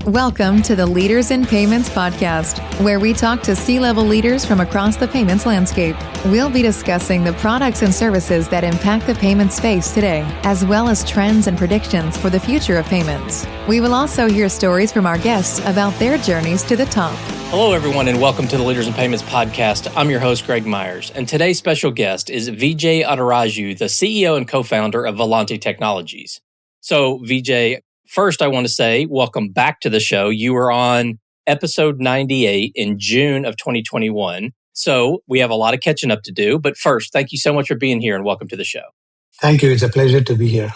Welcome to the Leaders in Payments podcast, where we talk to C-level leaders from across the payments landscape. We'll be discussing the products and services that impact the payment space today, as well as trends and predictions for the future of payments. We will also hear stories from our guests about their journeys to the top. Hello, everyone, and welcome to the Leaders in Payments podcast. I'm your host, Greg Myers, and today's special guest is Vijay Oddiraju, the CEO and co-founder of Volante Technologies. So, Vijay, first, I want to say welcome back to the show. You were on episode 98 in June of 2021. So we have a lot of catching up to do. But first, thank you so much for being here and welcome to the show. Thank you. It's a pleasure to be here.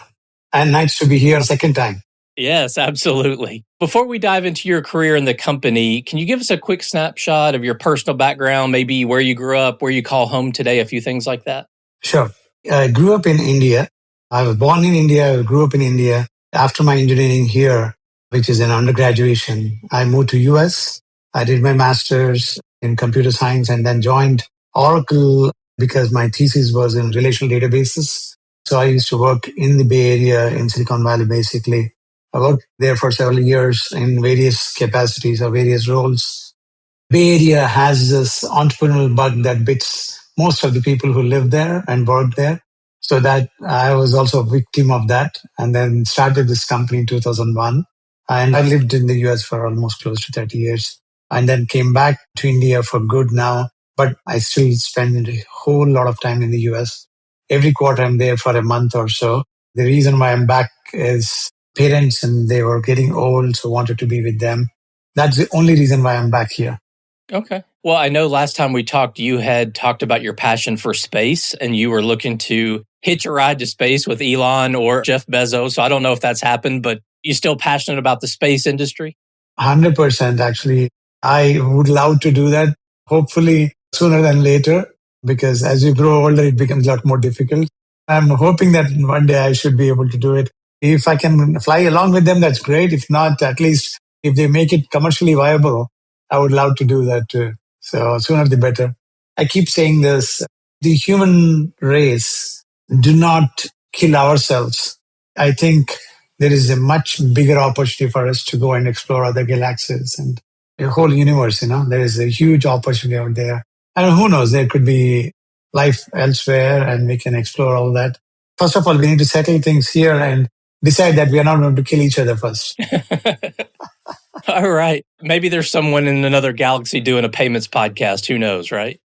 And nice to be here a second time. Yes, absolutely. Before we dive into your career in the company, can you give us a quick snapshot of your personal background, maybe where you grew up, where you call home today, a few things like that? Sure. I grew up in India. I was born in India. I grew up in India. After my engineering here, which is an undergraduation, I moved to US. I did my master's in computer science and then joined Oracle because my thesis was in relational databases. So I used to work in the Bay Area in Silicon Valley, basically. I worked there for several years in various capacities or various roles. Bay Area has this entrepreneurial bug that bits most of the people who live there and work there. So that I was also a victim of that and then started this company in 2001. And I lived in the US for almost close to 30 years and then came back to India for good now. But I still spend a whole lot of time in the US. Every quarter I'm there for a month or so. The reason why I'm back is parents and they were getting old, so wanted to be with them. That's the only reason why I'm back here. Okay. Well, I know last time we talked, you had talked about your passion for space and you were looking to hitch a ride to space with Elon or Jeff Bezos. So I don't know if that's happened, but you still passionate about the space industry? 100% actually. I would love to do that, hopefully sooner than later, because as you grow older, it becomes a lot more difficult. I'm hoping that one day I should be able to do it. If I can fly along with them, that's great. If not, at least if they make it commercially viable, I would love to do that too. So sooner the better. I keep saying this, the human race do not kill ourselves. I think there is a much bigger opportunity for us to go and explore other galaxies and the whole universe, There is a huge opportunity out there. And who knows, there could be life elsewhere and we can explore all that. First of all, we need to settle things here and decide that we are not going to kill each other first. All right. Maybe there's someone in another galaxy doing a payments podcast. Who knows, right?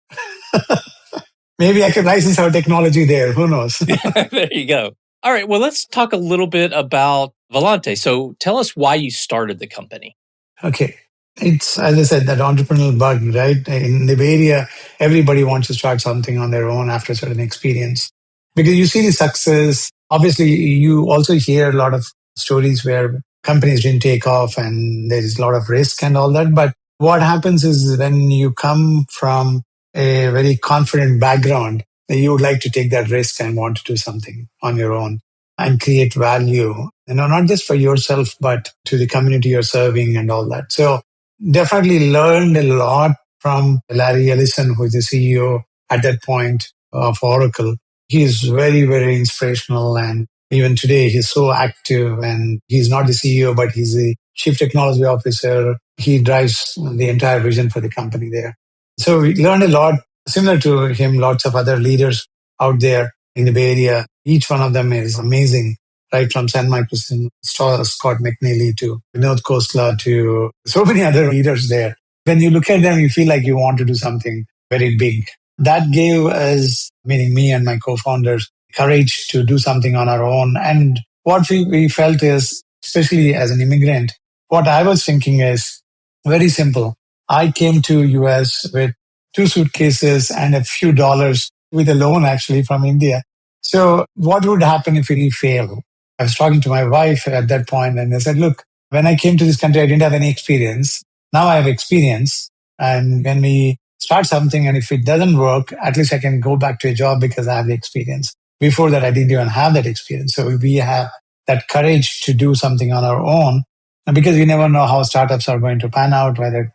Maybe I could license our technology there. Who knows? There you go. All right. Well, let's talk a little bit about Volante. So tell us why you started the company. Okay. It's, as I said, that entrepreneurial bug, right? In the Bay Area, everybody wants to start something on their own after a certain experience. Because you see the success. Obviously, you also hear a lot of stories where companies didn't take off and there is a lot of risk and all that. But what happens is when you come from a very confident background, you would like to take that risk and want to do something on your own and create value, not just for yourself, but to the community you're serving and all that. So definitely learned a lot from Larry Ellison, who is the CEO at that point of Oracle. He is very, very inspirational. And even today, he's so active and he's not the CEO, but he's the chief technology officer. He drives the entire vision for the company there. So we learned a lot. Similar to him, lots of other leaders out there in the Bay Area. Each one of them is amazing, right from San Microsin, Scott McNeely to Vinod Khosla to so many other leaders there. When you look at them, you feel like you want to do something very big. That gave us, meaning me and my co-founders, courage to do something on our own. And what we felt is, especially as an immigrant, what I was thinking is very simple. I came to US with 2 suitcases and a few dollars with a loan actually from India. So what would happen if we fail? I was talking to my wife at that point and I said, look, when I came to this country, I didn't have any experience. Now I have experience. And when we start something and if it doesn't work, at least I can go back to a job because I have the experience. Before that, I didn't even have that experience. So we have that courage to do something on our own. And because you never know how startups are going to pan out, whether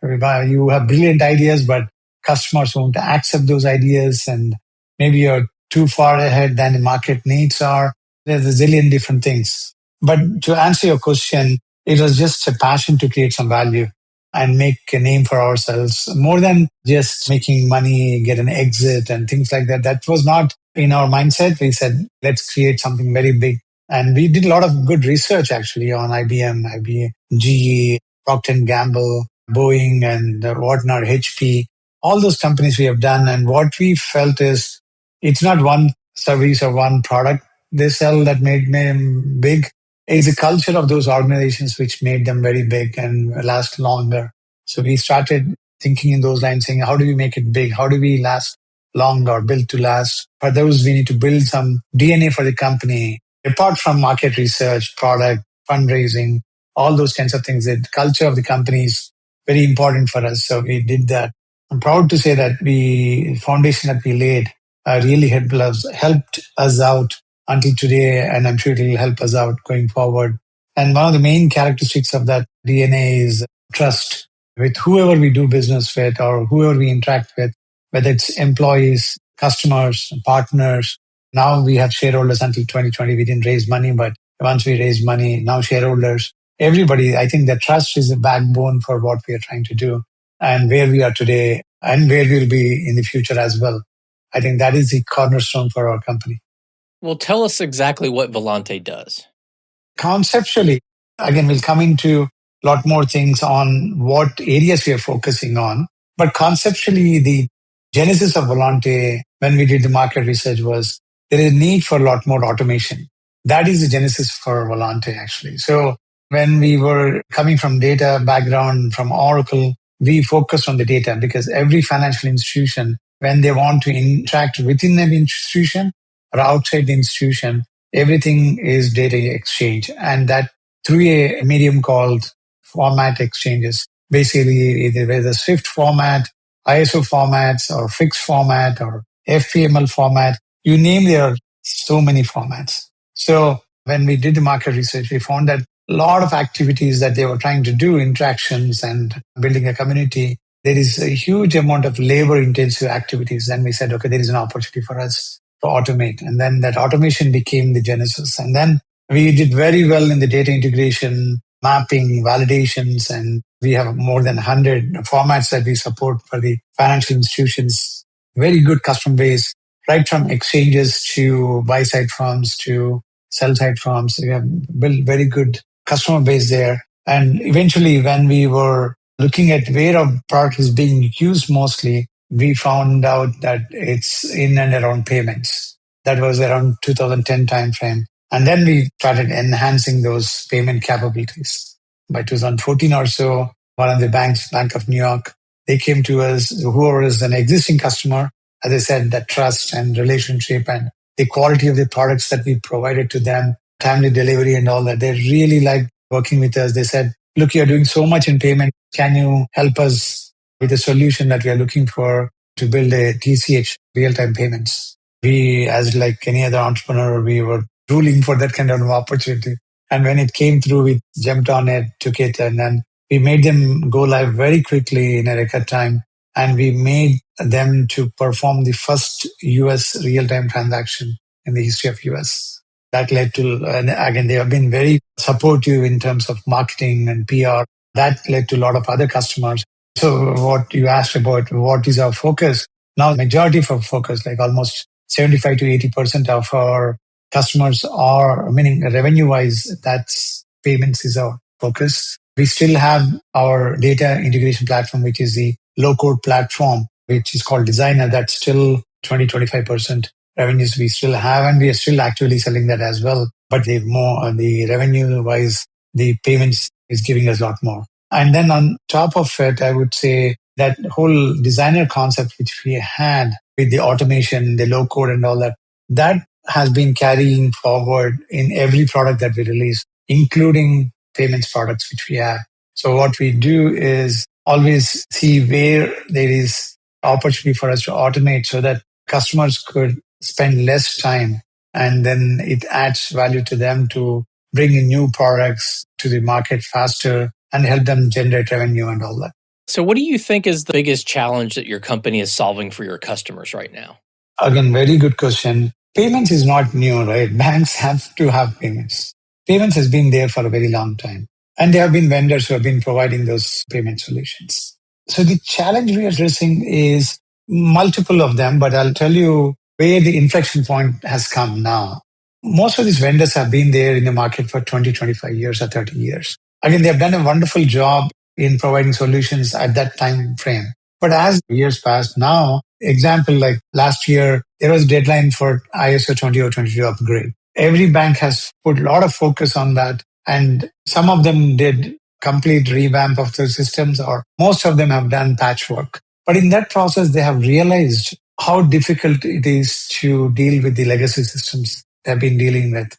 you have brilliant ideas, but customers won't accept those ideas and maybe you're too far ahead than the market needs are. There's a zillion different things. But to answer your question, It was just a passion to create some value and make a name for ourselves more than just making money, get an exit and things like that. That was not in our mindset. We said, let's create something very big. And we did a lot of good research actually on IBM, GE, Procter& and Gamble, Boeing and whatnot, HP, all those companies we have done. And what we felt is it's not one service or one product they sell that made them big. It's a culture of those organizations which made them very big and last longer. So we started thinking in those lines, saying, how do we make it big? How do we last longer, build to last? For those, we need to build some DNA for the company. Apart from market research, product, fundraising, all those kinds of things, the culture of the company is very important for us. So we did that. I'm proud to say that the foundation that we laid really helped us out until today, and I'm sure it will help us out going forward. And one of the main characteristics of that DNA is trust with whoever we do business with or whoever we interact with, whether it's employees, customers, partners. Now we have shareholders. Until 2020, we didn't raise money, but once we raised money, now shareholders, everybody, I think that trust is the backbone for what we are trying to do and where we are today and where we'll be in the future as well. I think that is the cornerstone for our company. Well, tell us exactly what Volante does. Conceptually, again, we'll come into a lot more things on what areas we are focusing on. But conceptually, the genesis of Volante, when we did the market research, was there is a need for a lot more automation. That is the genesis for Volante, actually. So when we were coming from data background, from Oracle, we focused on the data because every financial institution, when they want to interact within an institution or outside the institution, everything is data exchange. And that through a medium called format exchanges. Basically, either Swift format, ISO formats, or fixed format, or FPML format. You name, there are so many formats. So when we did the market research, we found that a lot of activities that they were trying to do, interactions and building a community, there is a huge amount of labor intensive activities. And we said, okay, there is an opportunity for us to automate. And then that automation became the genesis. And then we did very well in the data integration, mapping, validations, and we have more than 100 formats that we support for the financial institutions. Very good customer base, right from exchanges to buy-side firms to sell-side firms. We have built very good customer base there. And eventually, when we were looking at where our product is being used mostly, we found out that it's in and around payments. That was around 2010 timeframe. And then we started enhancing those payment capabilities. By 2014 or so, one of the banks, Bank of New York, they came to us, whoever is an existing customer, as I said, that trust and relationship and the quality of the products that we provided to them, timely delivery and all that. They really liked working with us. They said, look, you're doing so much in payment. Can you help us with a solution that we are looking for to build a TCH, real-time payments? We, as like any other entrepreneur, we were ruling for that kind of opportunity. And when it came through, we jumped on it, took it, and then we made them go live very quickly in a record time. And we made them to perform the first US real-time transaction in the history of US. That led to, and again, they have been very supportive in terms of marketing and PR. That led to a lot of other customers. So what you asked about, what is our focus? Now, majority of our focus, like almost 75 to 80% of our customers are, meaning revenue-wise, that's payments is our focus. We still have our data integration platform, which is the low-code platform, which is called Designer. That's still 20-25% revenues we still have, and we are still actively selling that as well. But the revenue-wise, the payments is giving us a lot more. And then on top of it, I would say that whole Designer concept, which we had with the automation, the low-code and all that, that has been carrying forward in every product that we release, including payments products which we have. So what we do is always see where there is opportunity for us to automate so that customers could spend less time, and then it adds value to them to bring in new products to the market faster and help them generate revenue and all that. So what do you think is the biggest challenge that your company is solving for your customers right now? Again, very good question. Payments is not new, right? Banks have to have payments. Payments has been there for a very long time. And there have been vendors who have been providing those payment solutions. So the challenge we are addressing is multiple of them, but I'll tell you where the inflection point has come now. Most of these vendors have been there in the market for 20, 25 years or 30 years. Again, they have done a wonderful job in providing solutions at that time frame. But as years passed now, example like last year, there was a deadline for ISO 20022 upgrade. Every bank has put a lot of focus on that. And some of them did complete revamp of their systems, or most of them have done patchwork. But in that process, they have realized how difficult it is to deal with the legacy systems they've been dealing with,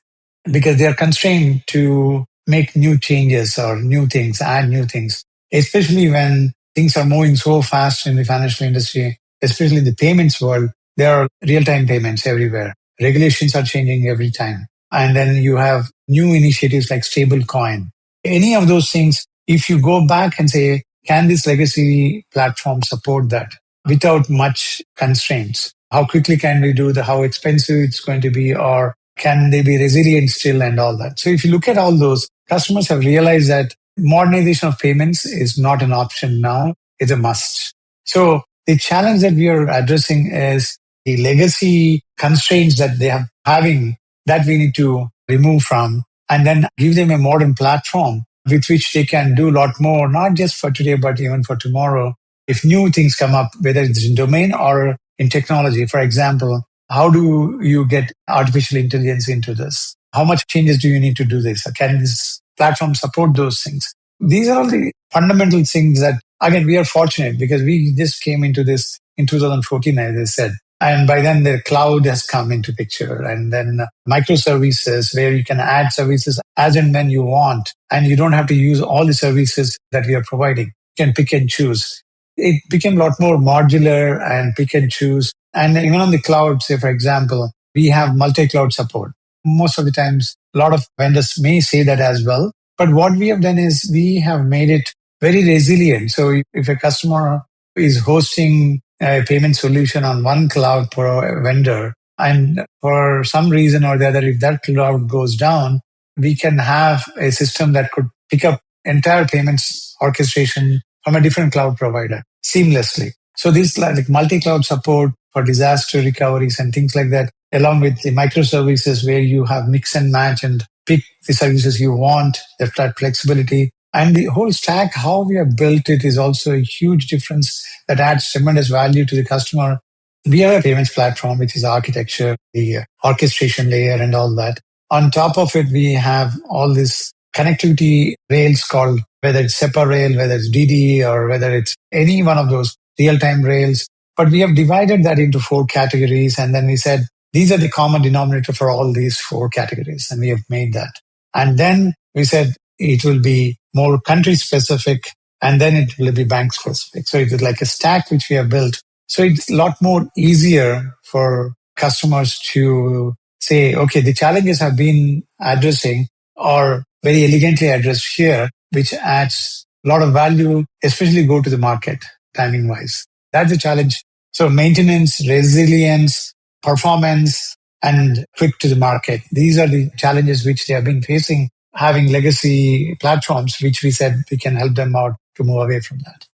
because they are constrained to make new changes or new things, add new things, especially when things are moving so fast in the financial industry, especially in the payments world. There are real-time payments everywhere. Regulations are changing every time. And then you have new initiatives like stable coin. Any of those things, if you go back and say, can this legacy platform support that without much constraints? How quickly can we do that? How expensive it's going to be? Or can they be resilient still and all that? So if you look at all those, customers have realized that modernization of payments is not an option now. It's a must. So the challenge that we are addressing is the legacy constraints that they are having that we need to remove from, and then give them a modern platform with which they can do a lot more, not just for today, but even for tomorrow. If new things come up, whether it's in domain or in technology, for example, how do you get artificial intelligence into this? How much changes do you need to do this? Can this platform support those things? These are all the fundamental things that, again, we are fortunate because we just came into this in 2014, as I said. And by then the cloud has come into picture, and then microservices where you can add services as and when you want. And you don't have to use all the services that we are providing. You can pick and choose. It became a lot more modular and pick and choose. And even on the cloud, say, for example, we have multi-cloud support. Most of the times, a lot of vendors may say that as well. But what we have done is we have made it very resilient. So if a customer is hosting a payment solution on one cloud vendor, and for some reason or the other, if that cloud goes down, we can have a system that could pick up entire payments orchestration from a different cloud provider seamlessly. So this like multi-cloud support for disaster recoveries and things like that, along with the microservices where you have mix and match and pick the services you want, that flexibility. And the whole stack, how we have built it, is also a huge difference that adds tremendous value to the customer. We have a payments platform, which is architecture, the orchestration layer and all that. On top of it, we have all this connectivity rails called, whether it's SEPA rail, whether it's DD, or whether it's any one of those real-time rails. But we have divided that into 4 categories. And then we said, these are the common denominator for all these 4 categories. And we have made that. And then we said, it will be more country specific, and then it will be bank specific. So it is like a stack which we have built. So it's a lot more easier for customers to say, okay, the challenges have been addressing or very elegantly addressed here, which adds a lot of value, especially go to the market timing wise. That's the challenge. So maintenance, resilience, performance, and quick to the market. These are the challenges which they have been facing, having legacy platforms, which we said we can help them out to move away from that.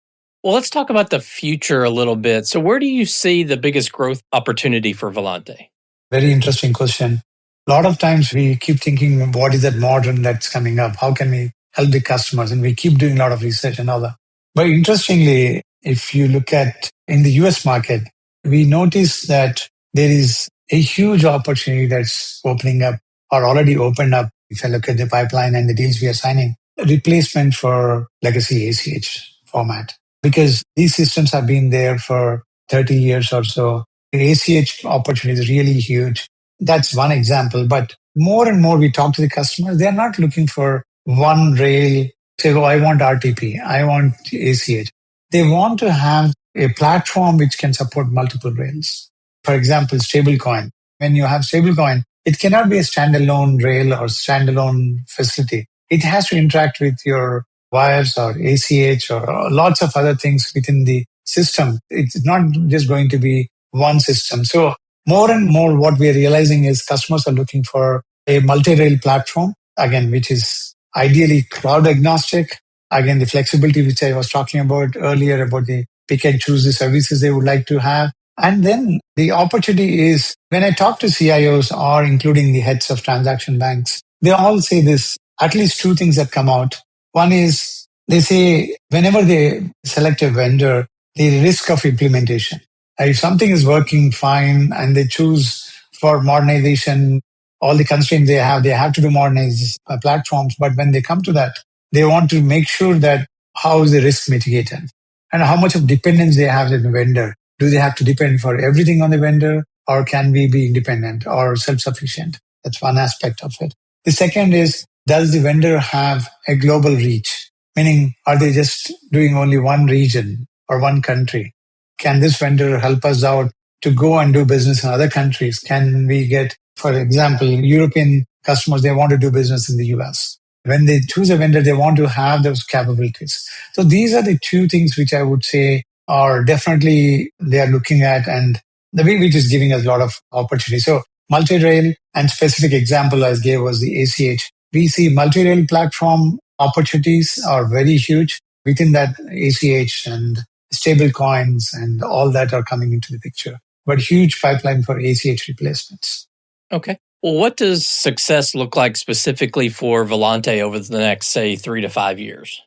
Well, let's talk about the future a little bit. So where do you see the biggest growth opportunity for Volante? Very interesting question. A lot of times we keep thinking, what is that modern that's coming up? How can we help the customers? And we keep doing a lot of research and all that. But interestingly, if you look at in the US market, we notice that there is a huge opportunity that's opening up or already opened up. If I look at the pipeline and the deals we are signing, a replacement for legacy ACH format, because these systems have been there for 30 years or so. The ACH opportunity is really huge. That's one example. But more and more we talk to the customers, they're not looking for one rail, say, oh, I want RTP, I want ACH. They want to have a platform which can support multiple rails. For example, stablecoin. When you have stablecoin, it cannot be a standalone rail or standalone facility. It has to interact with your wires or ACH or lots of other things within the system. It's not just going to be one system. So more and more what we are realizing is customers are looking for a multi-rail platform, again, which is ideally cloud agnostic. Again, the flexibility which I was talking about earlier about the pick and choose the services they would like to have. And then the opportunity is when I talk to CIOs or including the heads of transaction banks, they all say this, at least two things that come out. One is they say whenever they select a vendor, the risk of implementation. If something is working fine and they choose for modernization, all the constraints they have to do modernize platforms. But when they come to that, they want to make sure that how is the risk mitigated and how much of dependence they have on the vendor. Do they have to depend for everything on the vendor, or can we be independent or self-sufficient? That's one aspect of it. The second is, does the vendor have a global reach? Meaning, are they just doing only one region or one country? Can this vendor help us out to go and do business in other countries? Can we get, for example, European customers, they want to do business in the US. When they choose a vendor, they want to have those capabilities. So these are the two things which I would say are definitely they are looking at, and the way which is giving us a lot of opportunity. So multi-rail and specific example I gave was the ACH. We see multi-rail platform opportunities are very huge within that ACH, and stable coins and all that are coming into the picture. But huge pipeline for ACH replacements. Okay. Well, what does success look like specifically for Volante over the next, say, 3 to 5 years?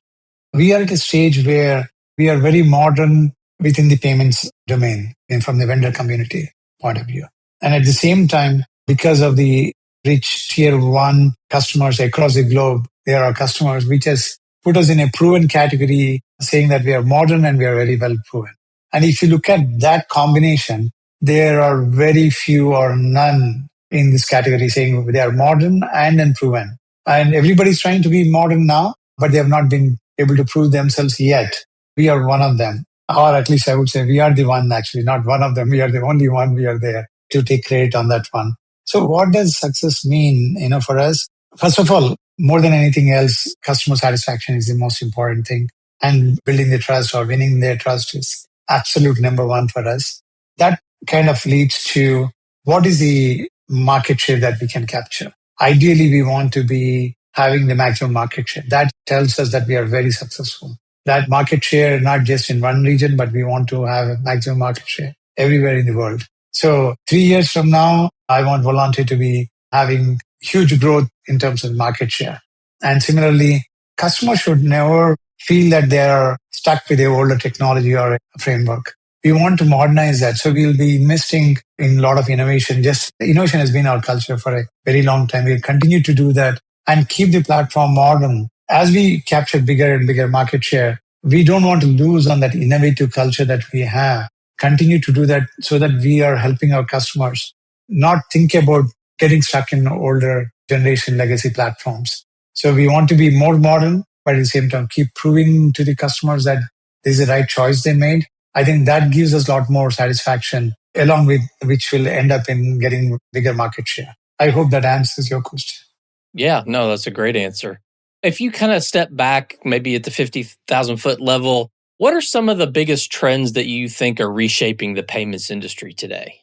We are at a stage where we are very modern within the payments domain and from the vendor community point of view. And at the same time, because of the rich tier one customers across the globe, there are customers which has put us in a proven category, saying that we are modern and we are very well proven. And if you look at that combination, there are very few or none in this category saying they are modern and unproven. And everybody's trying to be modern now, but they have not been able to prove themselves yet. We are one of them. Or at least I would say we are the one, actually, not one of them. We are the only one. We are there to take credit on that one. So what does success mean, for us? First of all, more than anything else, customer satisfaction is the most important thing. And building the trust or winning their trust is absolute number one for us. That kind of leads to what is the market share that we can capture. Ideally, we want to be having the maximum market share. That tells us that we are very successful. That market share, not just in one region, but we want to have a maximum market share everywhere in the world. So 3 years from now, I want Volante to be having huge growth in terms of market share. And similarly, customers should never feel that they are stuck with a older technology or a framework. We want to modernize that. So we'll be investing in a lot of innovation. Just innovation has been our culture for a very long time. We'll continue to do that and keep the platform modern. As we capture bigger and bigger market share, we don't want to lose on that innovative culture that we have. Continue to do that so that we are helping our customers not think about getting stuck in older generation legacy platforms. So we want to be more modern, but at the same time, keep proving to the customers that this is the right choice they made. I think that gives us a lot more satisfaction, along with which will end up in getting bigger market share. I hope that answers your question. Yeah, no, that's a great answer. If you kind of step back, maybe at the 50,000 foot level, what are some of the biggest trends that you think are reshaping the payments industry today?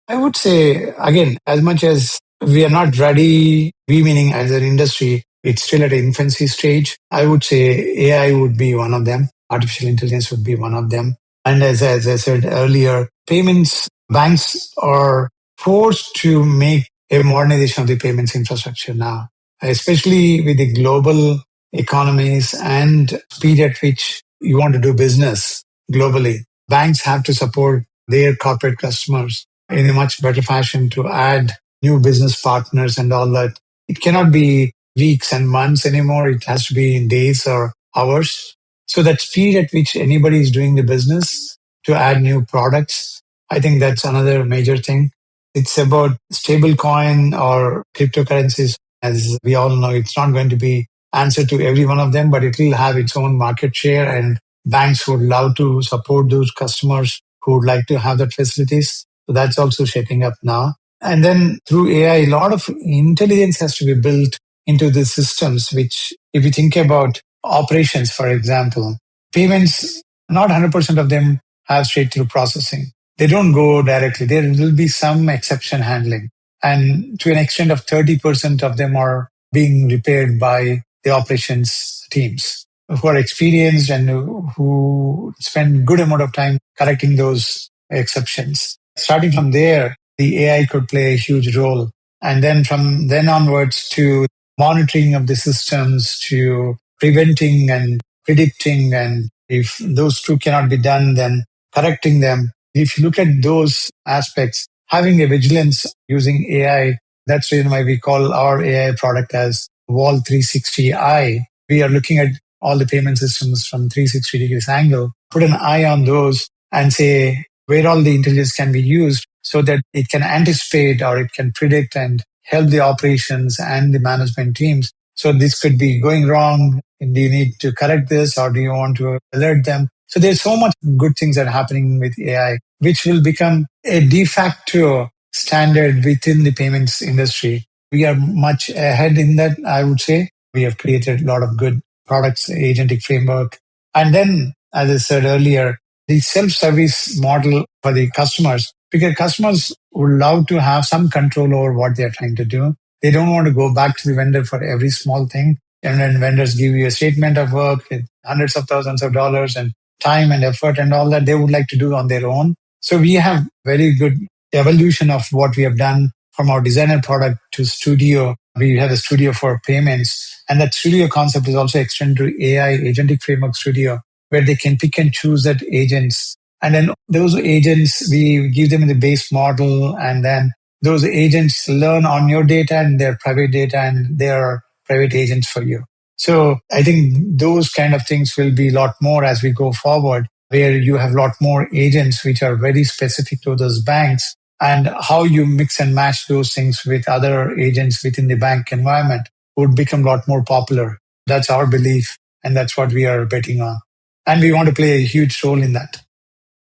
I would say, again, as much as we are not ready, we meaning as an industry, it's still at an infancy stage. I would say AI would be one of them. Artificial intelligence would be one of them. And as I said earlier, payments banks are forced to make a modernization of the payments infrastructure now, especially with the global economies and speed at which you want to do business globally. Banks have to support their corporate customers in a much better fashion to add new business partners and all that. It cannot be weeks and months anymore. It has to be in days or hours. So that speed at which anybody is doing the business to add new products, I think that's another major thing. It's about stable coin or cryptocurrencies. As we all know, it's not going to be answer to every one of them, but it will have its own market share, and banks would love to support those customers who would like to have that facilities. So that's also shaping up now. And then through AI, a lot of intelligence has to be built into the systems, which if you think about operations, for example, payments, not 100% of them have straight through processing. They don't go directly. There will be some exception handling. And to an extent of 30% of them are being repaired by the operations teams who are experienced and who spend good amount of time correcting those exceptions. Starting from there, the AI could play a huge role. And then from then onwards to monitoring of the systems, to preventing and predicting. And if those two cannot be done, then correcting them. If you look at those aspects, having a vigilance using AI, that's the reason why we call our AI product as Wall 360i. We are looking at all the payment systems from 360 degrees angle, put an eye on those and say where all the intelligence can be used so that it can anticipate or it can predict and help the operations and the management teams. So this could be going wrong. Do you need to correct this or do you want to alert them? So there's so much good things that are happening with AI, which will become a de facto standard within the payments industry. We are much ahead in that, I would say. We have created a lot of good products, agentic framework. And then, as I said earlier, the self-service model for the customers, because customers would love to have some control over what they're trying to do. They don't want to go back to the vendor for every small thing. And when vendors give you a statement of work with hundreds of thousands of dollars and time and effort and all that, they would like to do on their own. So we have very good evolution of what we have done from our designer product to studio. We have a studio for payments. And that studio concept is also extended to AI agentic framework studio, where they can pick and choose that agents. And then those agents, we give them the base model. And then those agents learn on your data and their private data, and they are private agents for you. So I think those kind of things will be a lot more as we go forward, where you have a lot more agents which are very specific to those banks, and how you mix and match those things with other agents within the bank environment would become a lot more popular. That's our belief, and that's what we are betting on. And we want to play a huge role in that.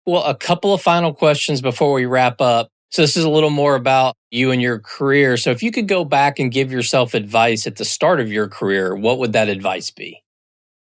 Well, a couple of final questions before we wrap up. So this is a little more about you and your career. So if you could go back and give yourself advice at the start of your career, what would that advice be?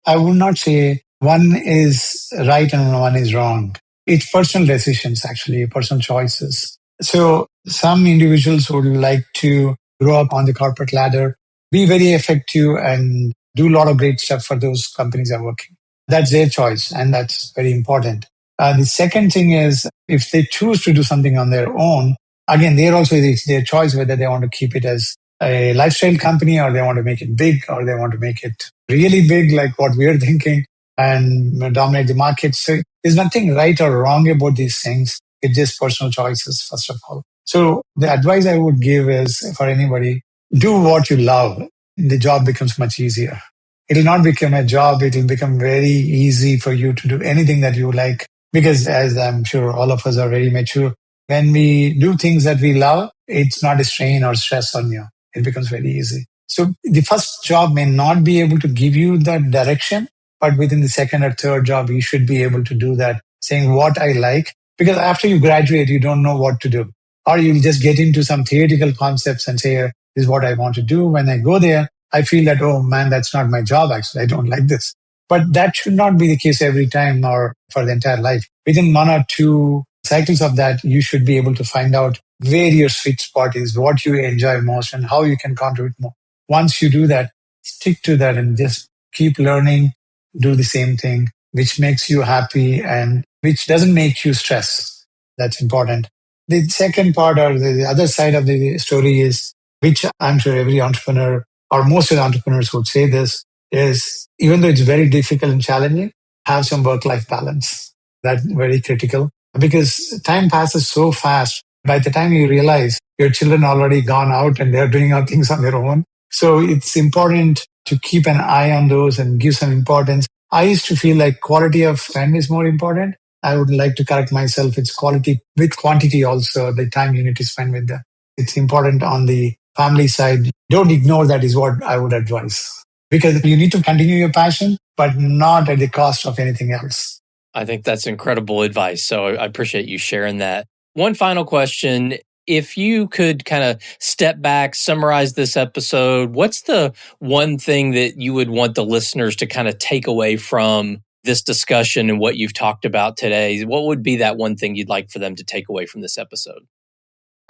I would not say one is right and one is wrong. It's personal decisions, actually, personal choices. So some individuals would like to grow up on the corporate ladder, be very effective and do a lot of great stuff for those companies they're working. That's their choice, and that's very important. The second thing is if they choose to do something on their own, again, it's their choice whether they want to keep it as a lifestyle company or they want to make it big or they want to make it really big, like what we're thinking, and dominate the market. So there's nothing right or wrong about these things. It's just personal choices, first of all. So the advice I would give is for anybody, do what you love. The job becomes much easier. It'll not become a job. It'll become very easy for you to do anything that you like. Because as I'm sure all of us are very mature, when we do things that we love, it's not a strain or stress on you. It becomes very easy. So the first job may not be able to give you that direction, but within the second or third job, you should be able to do that, saying what I like. Because after you graduate, you don't know what to do. Or you'll just get into some theoretical concepts and say, this is what I want to do. When I go there, I feel that, oh man, that's not my job. Actually, I don't like this. But that should not be the case every time or for the entire life. Within one or two cycles of that, you should be able to find out where your sweet spot is, what you enjoy most, and how you can contribute more. Once you do that, stick to that and just keep learning, do the same thing, which makes you happy and which doesn't make you stress. That's important. The second part or the other side of the story is, which I'm sure every entrepreneur or most of the entrepreneurs would say this, is even though it's very difficult and challenging, have some work-life balance. That's very critical because time passes so fast. By the time you realize your children already gone out and they're doing other things on their own. So it's important to keep an eye on those and give some importance. I used to feel like quality of time is more important. I would like to correct myself. It's quality with quantity also, the time you need to spend with them. It's important on the family side. Don't ignore that is what I would advise. Because you need to continue your passion, but not at the cost of anything else. I think that's incredible advice. So I appreciate you sharing that. One final question. If you could kind of step back, summarize this episode, what's the one thing that you would want the listeners to kind of take away from this discussion and what you've talked about today? What would be that one thing you'd like for them to take away from this episode?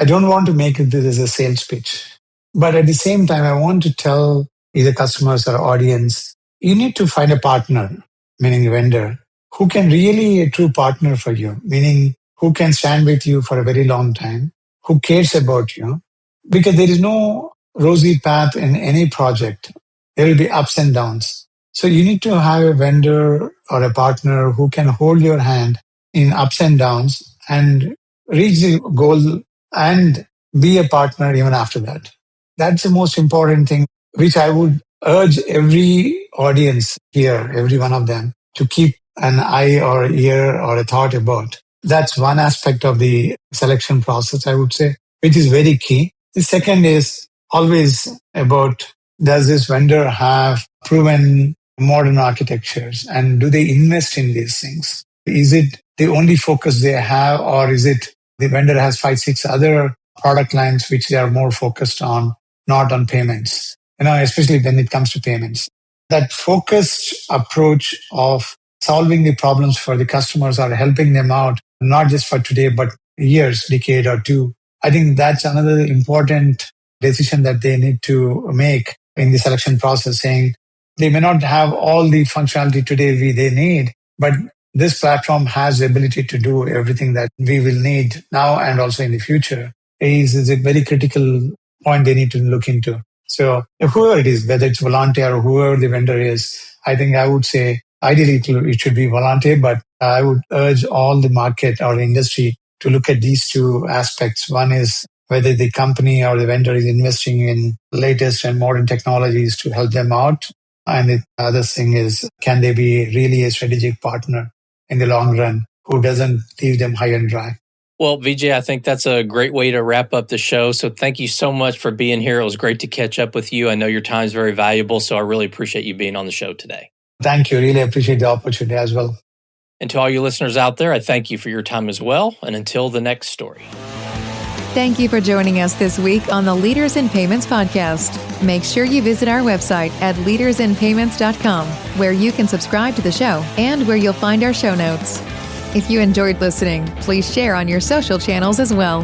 I don't want to make this as a sales pitch, but at the same time, I want to tell either customers or audience, you need to find a partner, meaning a vendor, who can really a true partner for you, meaning who can stand with you for a very long time, who cares about you. Because there is no rosy path in any project. There will be ups and downs. So you need to have a vendor or a partner who can hold your hand in ups and downs and reach the goal and be a partner even after that. That's the most important thing, which I would urge every audience here, every one of them, to keep an eye or ear or a thought about. That's one aspect of the selection process, I would say, which is very key. The second is always about, does this vendor have proven modern architectures and do they invest in these things? Is it the only focus they have, or is it the vendor has 5, 6 other product lines which they are more focused on, not on payments? Especially when it comes to payments. That focused approach of solving the problems for the customers or helping them out, not just for today, but years, decade or two. I think that's another important decision that they need to make in the selection process, saying they may not have all the functionality today they need, but this platform has the ability to do everything that we will need now and also in the future. Is a very critical point they need to look into. So whoever it is, whether it's Volante or whoever the vendor is, I think I would say ideally it should be Volante, but I would urge all the market or the industry to look at these two aspects. One is whether the company or the vendor is investing in latest and modern technologies to help them out. And the other thing is, can they be really a strategic partner in the long run who doesn't leave them high and dry? Well, Vijay, I think that's a great way to wrap up the show. So thank you so much for being here. It was great to catch up with you. I know your time is very valuable, so I really appreciate you being on the show today. Thank you. Really appreciate the opportunity as well. And to all you listeners out there, I thank you for your time as well. And until the next story. Thank you for joining us this week on the Leaders in Payments podcast. Make sure you visit our website at leadersinpayments.com, where you can subscribe to the show and where you'll find our show notes. If you enjoyed listening, please share on your social channels as well.